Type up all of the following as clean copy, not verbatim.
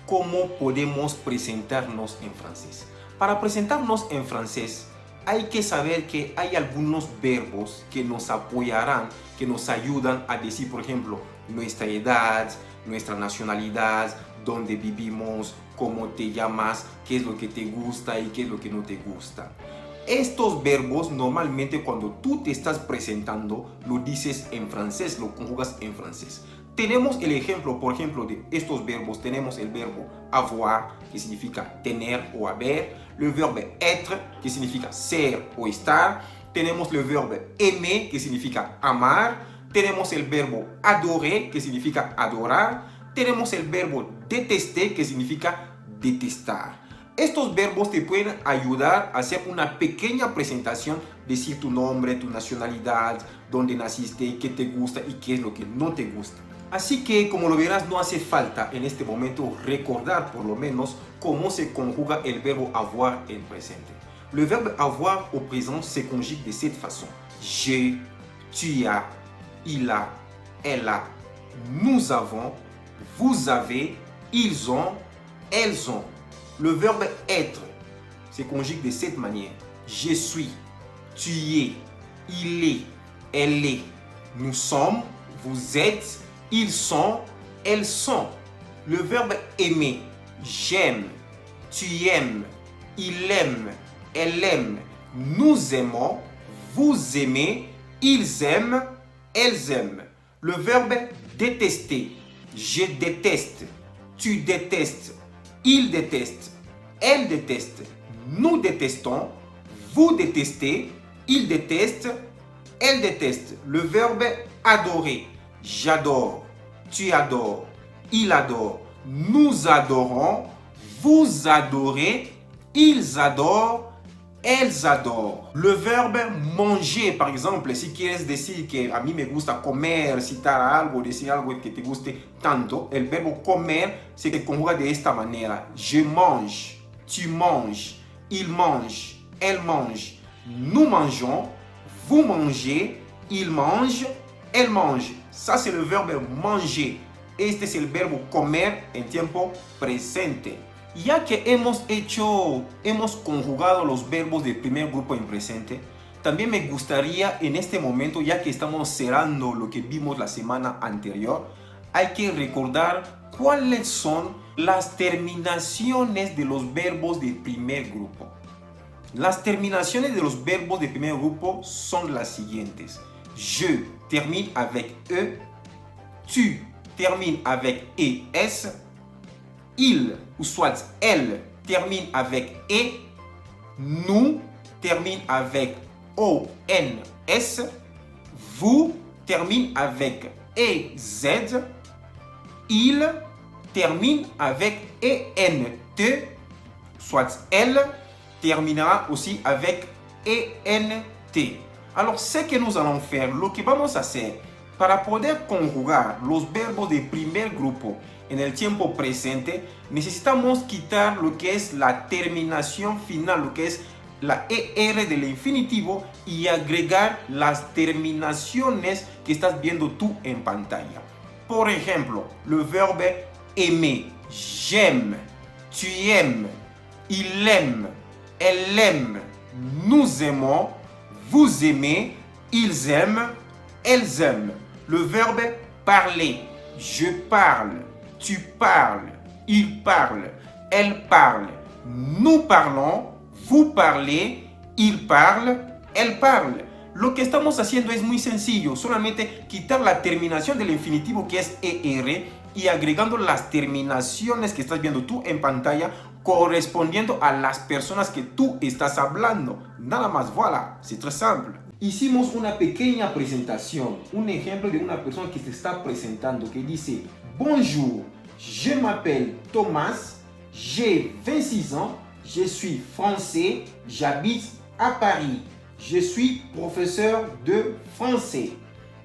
cómo podemos presentarnos en francés. Para presentarnos en francés, hay que saber que hay algunos verbos que nos apoyarán, que nos ayudan a decir, por ejemplo, nuestra edad, nuestra nacionalidad, dónde vivimos, cómo te llamas, qué es lo que te gusta y qué es lo que no te gusta. Estos verbos normalmente cuando tú te estás presentando lo dices en francés, lo conjugas en francés. Tenemos el ejemplo, por ejemplo, de estos verbos. Tenemos el verbo avoir, que significa tener o haber. Le verbe être, que significa ser o estar. Tenemos el verbo aimer, que significa amar. Tenemos el verbo adorer, que significa adorar. Tenemos el verbo détester, que significa detestar. Estos verbos te pueden ayudar a hacer una pequeña presentación, decir tu nombre, tu nacionalidad, dónde naciste, qué te gusta y qué es lo que no te gusta. Así que, como lo verás, no hace falta en este momento recordar por lo menos cómo se conjuga el verbo avoir en presente. Le verbe avoir au présent se conjugue de cette façon. J'ai, tu as, il a, elle a, nous avons, vous avez, ils ont, elles ont. Le verbe être se conjugue de cette manière. Je suis, tu es, il est, elle est, nous sommes, vous êtes, ils sont, elles sont. Le verbe aimer. J'aime, tu aimes, il aime, elle aime, nous aimons, vous aimez, ils aiment, elles aiment. Le verbe détester. Je déteste, tu détestes, il déteste, elle déteste, nous détestons, vous détestez, il déteste, elle déteste. Le verbe adorer. J'adore, tu adores, il adore, nous adorons, vous adorez, ils adorent, elles adorent. Le verbe manger, par exemple, si quieres decir que a mí me gusta comer, citar algo, decir algo que te guste tanto, el verbo comer se conjuga de esta manera. Je mange, tu manges, il mange, elle mange, nous mangeons, vous mangez, il mange, elle mange. Ça, c'est le verbe manger. Este es el verbo comer en tiempo presente. Ya que hemos conjugado los verbos del primer grupo en presente, también me gustaría en este momento, ya que estamos cerrando lo que vimos la semana anterior, hay que recordar cuáles son las terminaciones de los verbos del primer grupo. Las terminaciones de los verbos del primer grupo son las siguientes. Je termine avec E, tu termine avec ES, il ou soit elle termine avec E, nous termine avec ONS, vous termine avec EZ, il termine avec ENT, soit elle terminera aussi avec ENT. Alors, ce que nous allons faire, lo que vamos a hacer para poder conjugar los verbos de primer grupo en el tiempo presente, necesitamos quitar lo que es la terminación final, lo que es la ER del infinitivo y agregar las terminaciones que estás viendo tú en pantalla. Por ejemplo, le verbe aimer. J'aime, tu aimes, il aime, elle aime, nous aimons, vous aimez, ils aiment, elles aiment. Le verbe parler. Je parle, tu parles, il parle, elle parle, nous parlons, vous parlez, il parle, elle parle. Lo que estamos haciendo es muy sencillo, solamente quitar la terminación del infinitivo que es ER y agregando las terminaciones que estás viendo tú en pantalla correspondiendo a las personas que tú estás hablando. Nada más, voilà, c'est très simple. Hicimos una pequeña presentación, un ejemplo de una persona que se está presentando que dice: Bonjour, je m'appelle Thomas, j'ai 26 ans, je suis français, j'habite à Paris, je suis profesor de français.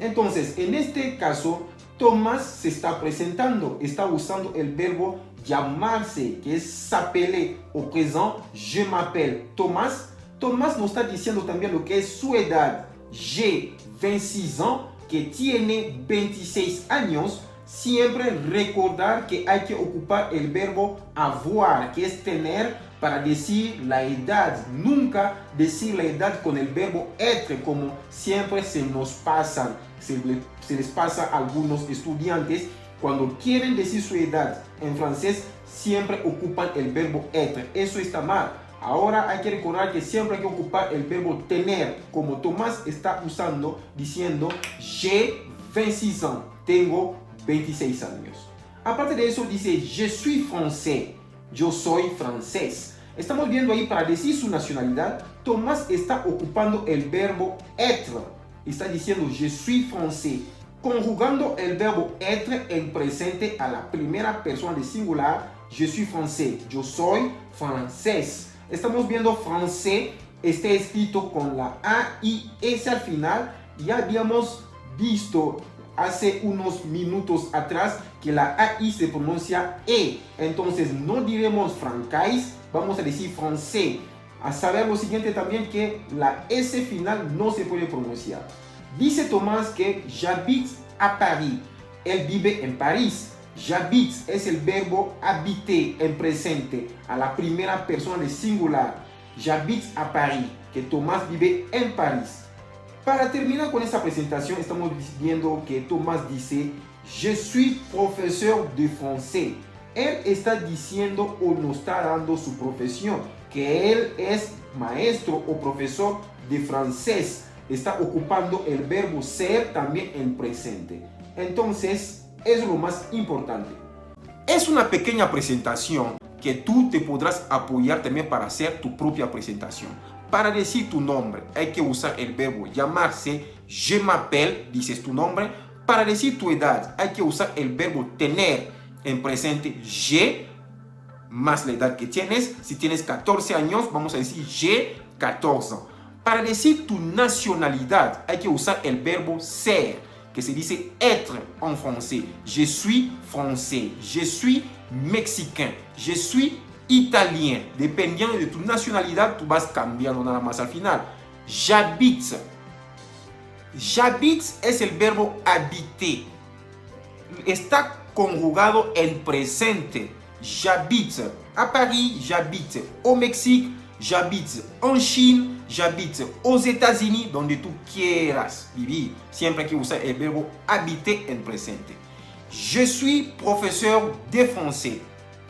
Entonces, en este caso, Thomas se está presentando, está usando el verbo llamarse, que es s'appeler au présent. Je m'appelle Thomas. Tomás nos está diciendo también lo que es su edad. J'ai 26 ans, que tiene 26 años. siempre recordar que hay que ocupar el verbo avoir, que es tener, para decir la edad. Nunca decir la edad con el verbo être, como siempre se les pasa a algunos estudiantes. Cuando quieren decir su edad en francés, siempre ocupan el verbo être. Eso está mal. Ahora hay que recordar que siempre hay que ocupar el verbo tener, como Tomás está usando, diciendo j'ai 26 ans, tengo 26 años. Aparte de eso, dice je suis français, yo soy francés. Estamos viendo ahí, para decir su nacionalidad, Tomás está ocupando el verbo être. Está diciendo je suis français, conjugando el verbo être en presente a la primera persona de singular. Je suis français, yo soy francés. Estamos viendo francés, está escrito con la A y S al final. Ya habíamos visto hace unos minutos atrás que la AI se pronuncia E. Entonces no diremos francais, vamos a decir français. A saber lo siguiente también, que la S final no se puede pronunciar. Dice Tomás que j'habite à Paris. Él vive en París. J'habite es el verbo habiter en presente a la primera persona de singular. J'habite à Paris, que Tomás vive en París. Para terminar con esta presentación, estamos viendo que Tomás dice je suis professeur de français. Él está diciendo o nos está dando su profesión, que él es maestro o profesor de francés. Está ocupando el verbo ser también en presente. Entonces, es lo más importante. Es una pequeña presentación que tú te podrás apoyar también para hacer tu propia presentación. Para decir tu nombre hay que usar el verbo llamarse, je m'appelle, dices tu nombre. Para decir tu edad hay que usar el verbo tener en presente, je, más la edad que tienes. Si tienes 14 años, vamos a decir j'ai 14 ans. Para decir tu nacionalidad hay que usar el verbo ser, que se dice être en français. Je suis français, je suis mexicain, je suis italien. Dependiendo de tu nacionalidad, tú vas cambiando nada más al final. J'habite. J'habite es el verbo habiter. Está conjugado en presente. J'habite à Paris, j'habite au Mexique, j'habite en Chine, j'habite aux États-Unis, donde tú quieras vivir. Siempre hay que usar el verbo habiter en presente. Je suis professeur de français.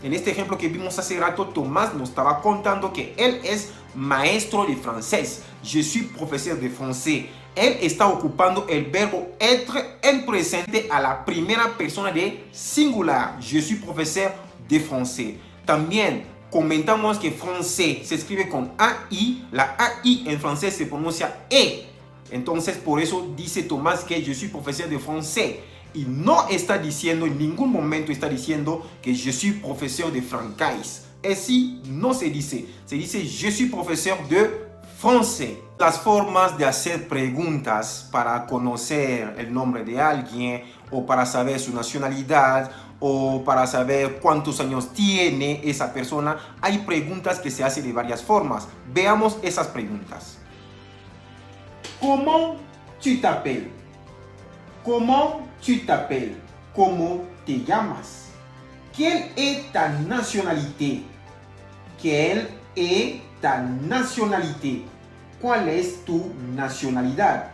En este ejemplo que vimos hace rato, Tomás nos estaba contando que él es maestro de francés. Je suis professeur de français. Él está ocupando el verbo être en presente a la primera persona de singular. Je suis professeur de français. También comentamos que français se escribe con AI. La AI en francés se pronuncia E. Entonces por eso dice Tomás que je suis professeur de français. Y no está diciendo, en ningún momento está diciendo que je suis professeur de francais. Así no se dice. Se dice je suis professeur de français. Las formas de hacer preguntas para conocer el nombre de alguien, o para saber su nacionalidad, o para saber cuántos años tiene esa persona. Hay preguntas que se hacen de varias formas. Veamos esas preguntas. ¿Cómo tu t'appelles? ¿Cómo tu t'appelles? ¿Cómo te llamas? ¿Quelle est ta nationalité? ¿Quelle est ta nationalité? ¿Cuál es tu nacionalidad?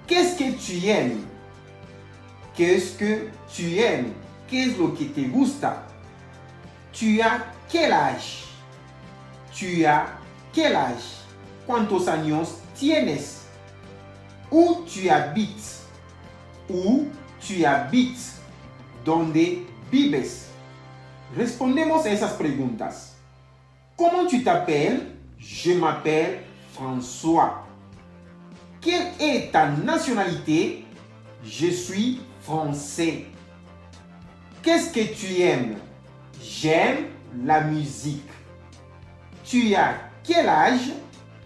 Qu'est-ce que tu aimes? Qu'est-ce que tu aimes? ¿Qué es lo que te gusta? Tu as quel âge? Tu as quel âge? ¿Cuántos años tienes? Où tu habites? Où tu habites? ¿Dónde vives? Respondemos a esas preguntas. ¿Cómo tu t'appelles? Je m'appelle François. Quelle est ta nationalité? Je suis français. Qu'est-ce que tu aimes? J'aime la musique. Tu as quel âge?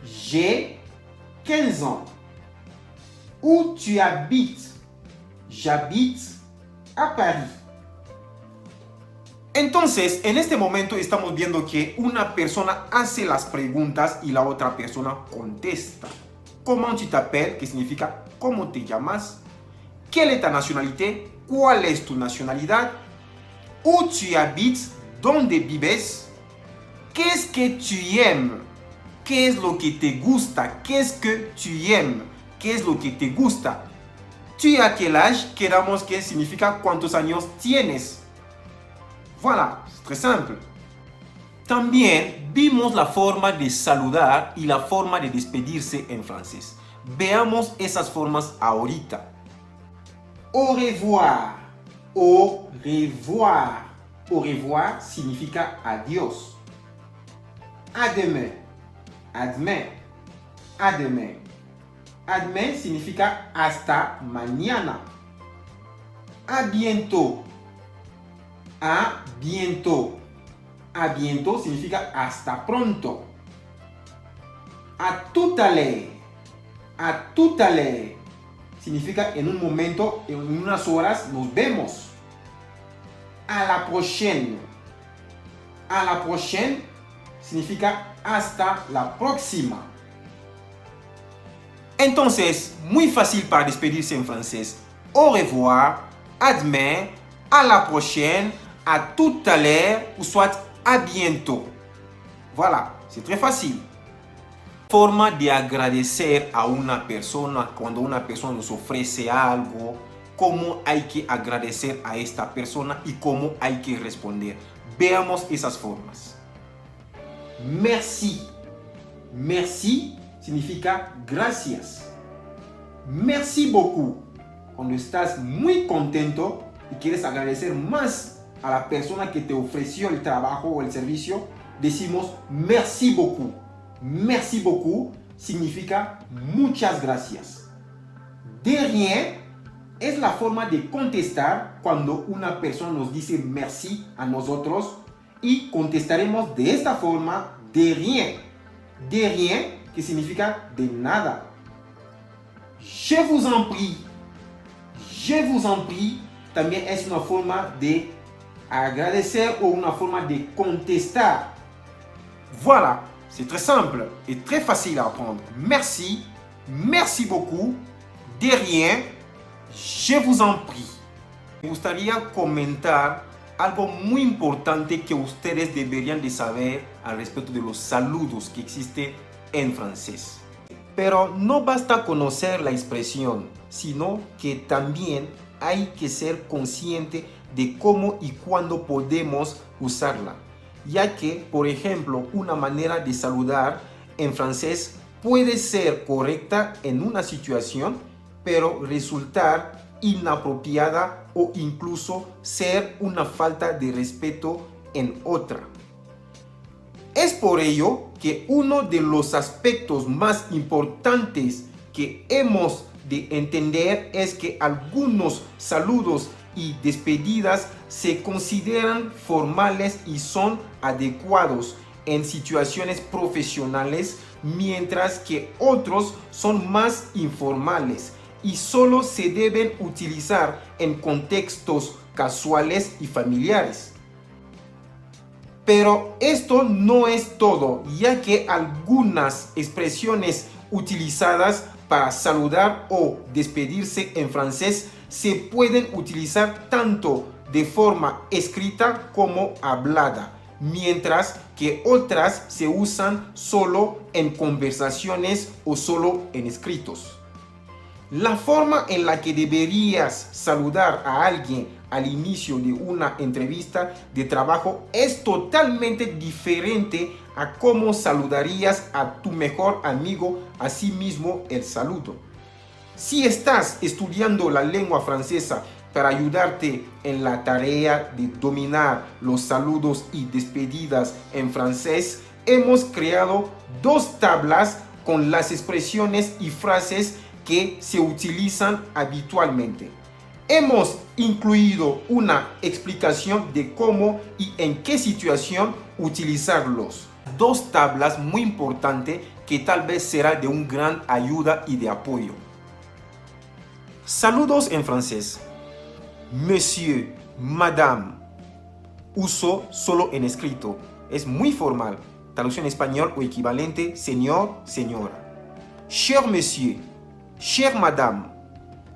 J'ai 15 ans. Où tu habites? J'habite à Paris. Entonces, en este momento estamos viendo que una persona hace las preguntas y la otra persona contesta. ¿Comment tu t'appelles? Que significa ¿cómo te llamas? ¿Quelle est ta nationalité? ¿Cuál es tu nacionalidad? Où tu habites? ¿Dónde vives? Qu'est-ce que tu aimes? ¿Qué es lo que te gusta? Qu'est-ce que tu aimes? ¿Qué es lo que te gusta? Tu as quel âge? Quedamos que significa cuántos años tienes. Voilà, es très simple. También vimos la forma de saludar y la forma de despedirse en francés. Veamos esas formas ahorita. Au revoir. Au revoir. Au revoir significa adiós. À demain. À demain. À demain. À demain significa hasta mañana. À bientôt. À bientôt. A bientôt significa hasta pronto. A tout à l'heure. A tout à l'heure significa en un momento, en unas horas nos vemos. A la prochaine. A la prochaine significa hasta la próxima. Entonces, muy fácil para despedirse en francés. Au revoir, à demain, à la prochaine, à tout à l'heure ou soit à bientôt. Voilà, c'est très facile. Forma de agradecer a una persona cuando una persona nos ofrece algo, cómo hay que agradecer a esta persona y cómo hay que responder. Veamos esas formas. Merci. Merci significa gracias. Merci beaucoup. Cuando estás muy contento y quieres agradecer más a la persona que te ofreció el trabajo o el servicio, decimos merci beaucoup. Merci beaucoup significa muchas gracias. De rien es la forma de contestar cuando una persona nos dice merci a nosotros y contestaremos de esta forma, de rien. De rien, que significa de nada. Je vous en prie. Je vous en prie también es una forma de agradecer o una forma de contestar. Voilà, c'est très simple et très facile à apprendre. Merci, merci beaucoup, de rien, je vous en prie. Me gustaría comentar algo muy importante que ustedes deberían de saber al respecto de los saludos que existen en francés. Pero no basta conocer la expresión, sino que también hay que ser consciente de cómo y cuándo podemos usarla, ya que, por ejemplo, una manera de saludar en francés puede ser correcta en una situación, pero resultar inapropiada o incluso ser una falta de respeto en otra. Es por ello que uno de los aspectos más importantes que hemos de entender es que algunos saludos y despedidas se consideran formales y son adecuados en situaciones profesionales, mientras que otros son más informales y solo se deben utilizar en contextos casuales y familiares. Pero esto no es todo, ya que algunas expresiones utilizadas para saludar o despedirse en francés se pueden utilizar tanto de forma escrita como hablada, mientras que otras se usan solo en conversaciones o solo en escritos. La forma en la que deberías saludar a alguien al inicio de una entrevista de trabajo es totalmente diferente a cómo saludarías a tu mejor amigo, asimismo el saludo. Si estás estudiando la lengua francesa para ayudarte en la tarea de dominar los saludos y despedidas en francés, hemos creado 2 tablas con las expresiones y frases que se utilizan habitualmente. Hemos incluido una explicación de cómo y en qué situación utilizarlos. 2 tablas muy importantes que tal vez será de un gran ayuda y de apoyo. Saludos en francés. Monsieur, madame. Uso solo en escrito. Es muy formal. Traducción en español o equivalente, señor, señora. Cher monsieur. Chère madame,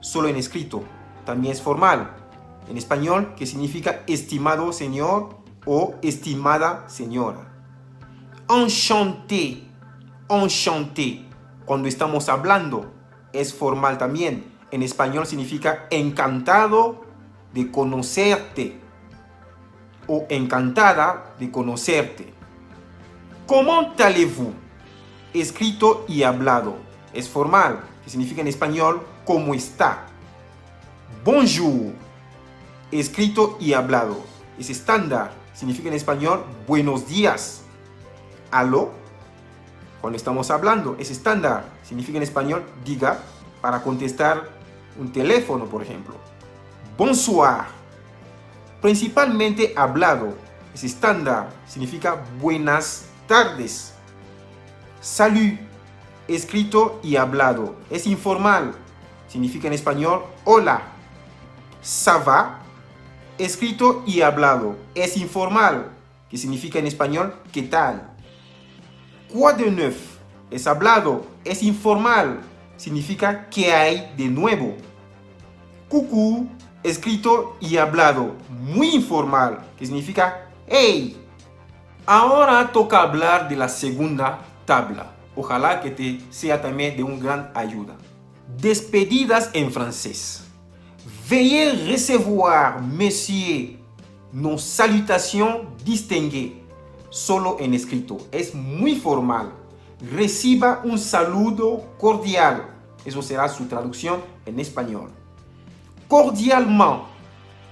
solo en escrito, también es formal. en español, que significa estimado señor o estimada señora. Enchanté, enchanté, cuando estamos hablando, es formal también. En español significa encantado de conocerte o encantada de conocerte. Comment allez-vous? Escrito y hablado. Es formal, que significa en español ¿cómo está? Bonjour. Escrito y hablado. Es estándar, significa en español buenos días. Aló, cuando estamos hablando, es estándar, significa en español diga para contestar un teléfono, por ejemplo. Bonsoir. Principalmente hablado, es estándar, significa buenas tardes. Salut, escrito y hablado, es informal, significa en español hola. Ça va, escrito y hablado, es informal, que significa en español ¿qué tal? Quoi de neuf, es hablado, es informal, significa ¿qué hay de nuevo? Coucou, escrito y hablado, muy informal, que significa hey. Ahora toca hablar de la segunda tabla. Ojalá que te sea también de un gran ayuda. Despedidas en francés. Veuillez recevoir, monsieur, nos salutations distinguées. Solo en escrito. Es muy formal. Reciba un saludo cordial. Eso será su traducción en español. Cordialement.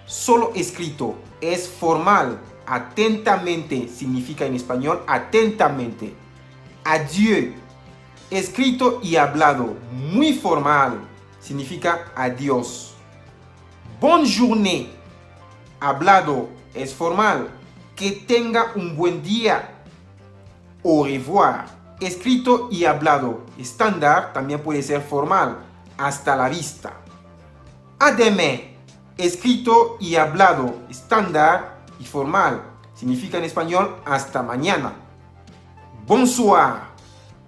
Solo escrito. Es formal. Atentamente significa en español atentamente. Adieu. Escrito y hablado. Muy formal. Significa adiós. Bonne journée. Hablado. Es formal. Que tenga un buen día. Au revoir. Escrito y hablado. Estándar también puede ser formal. Hasta la vista. A demain. Escrito y hablado. Estándar y formal. Significa en español hasta mañana. Bonsoir.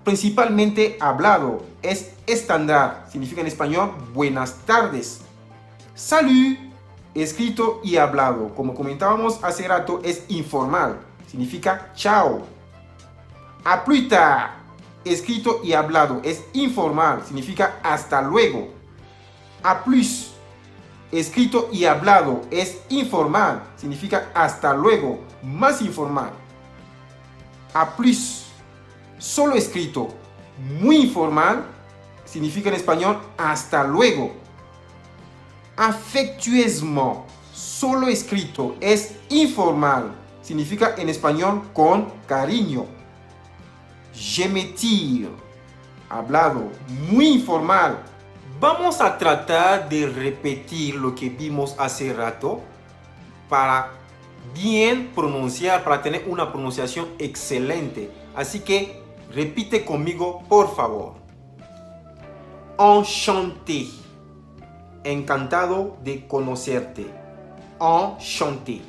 Principalmente hablado. Es estándar. Significa en español buenas tardes. Salut. Escrito y hablado, como comentábamos hace rato, es informal, significa chao. A plus tard, escrito y hablado, es informal, significa hasta luego. A plus, escrito y hablado, es informal, significa hasta luego, más informal. A plus, solo escrito, muy informal, significa en español hasta luego. Afectueusement, solo escrito, es informal, significa en español con cariño. Je me tire, hablado, muy informal. Vamos a tratar de repetir lo que vimos hace rato para bien pronunciar, para tener una pronunciación excelente. Así que repite conmigo, por favor. Enchanté. Encantado de conocerte. Enchanté.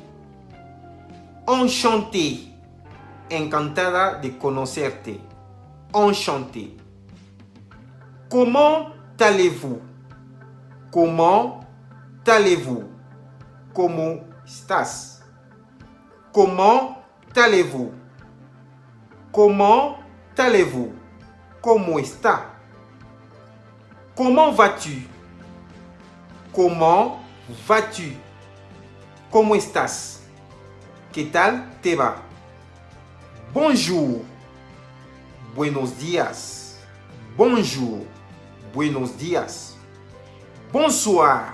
Enchanté. Encantada de conocerte. Enchanté. Comment allez-vous? Comment allez-vous? ¿Cómo estás? Comment allez-vous? Comment allez-vous? ¿Cómo está? Comment vas-tu? Comment vas-tu? ¿Cómo estás? ¿Qué tal te va? Bonjour. Buenos días. Bonjour. Buenos días. Bonsoir.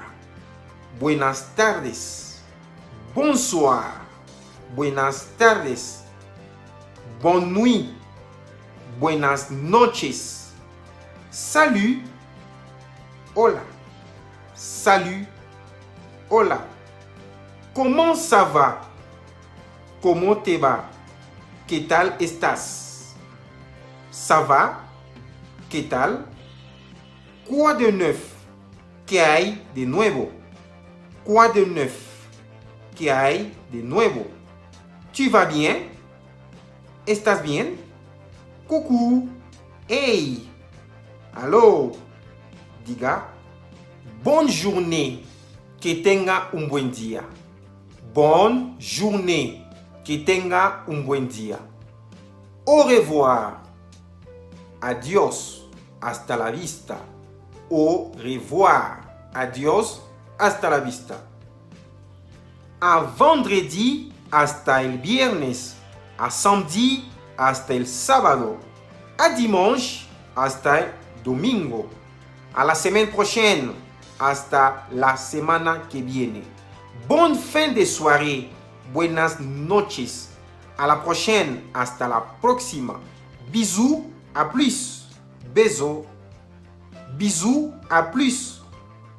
Buenas tardes. Bonsoir. Buenas tardes. Bonne nuit. Buenas noches. Salut. Hola. Salut. Hola. ¿Cómo ça va? ¿Cómo te va? ¿Qué tal estás? ¿Ça va? ¿Qué tal? Quoi de neuf? ¿Qué hay de nuevo? Quoi de neuf? ¿Qué hay de nuevo? ¿Tu vas bien? ¿Estás bien? Coucou. Hey. Allô. Diga. Bonne journée. Que tenga un buen día. Bonne journée. Que tenga un buen día. Au revoir. Adiós. Hasta la vista. Au revoir. Adiós. Hasta la vista. A vendredi hasta el viernes. A samedi hasta el sábado. A dimanche hasta el domingo. A la semaine prochaine hasta la semana que viene. Bonne fin de soirée. Buenas noches. A la prochaine. Hasta la próxima. Bisous. A plus. Beso. Bisous. A plus.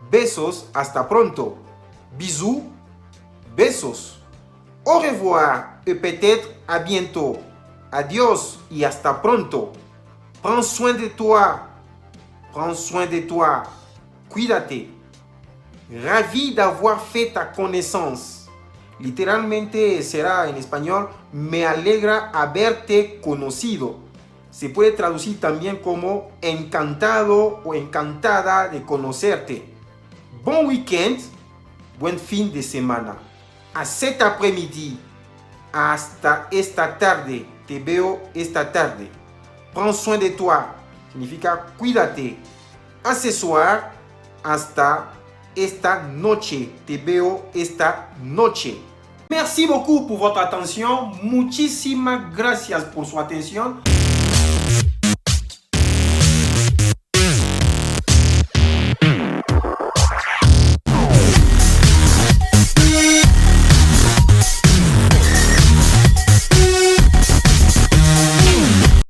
Besos. Hasta pronto. Bisous. Besos. Au revoir et peut-être à bientôt. Adiós y hasta pronto. Prends soin de toi. Prends soin de toi. Cuídate. Ravi d'avoir fait ta connaissance. Literalmente será en español, me alegra haberte conocido. Se puede traducir también como encantado o encantada de conocerte. Bon week-end, buen fin de semana. A cet après-midi, hasta esta tarde, te veo esta tarde. Prends soin de toi, significa cuídate. A ce soir, hasta esta noche, te veo esta noche. Merci beaucoup pour votre attention. Muchísimas gracias por su atención.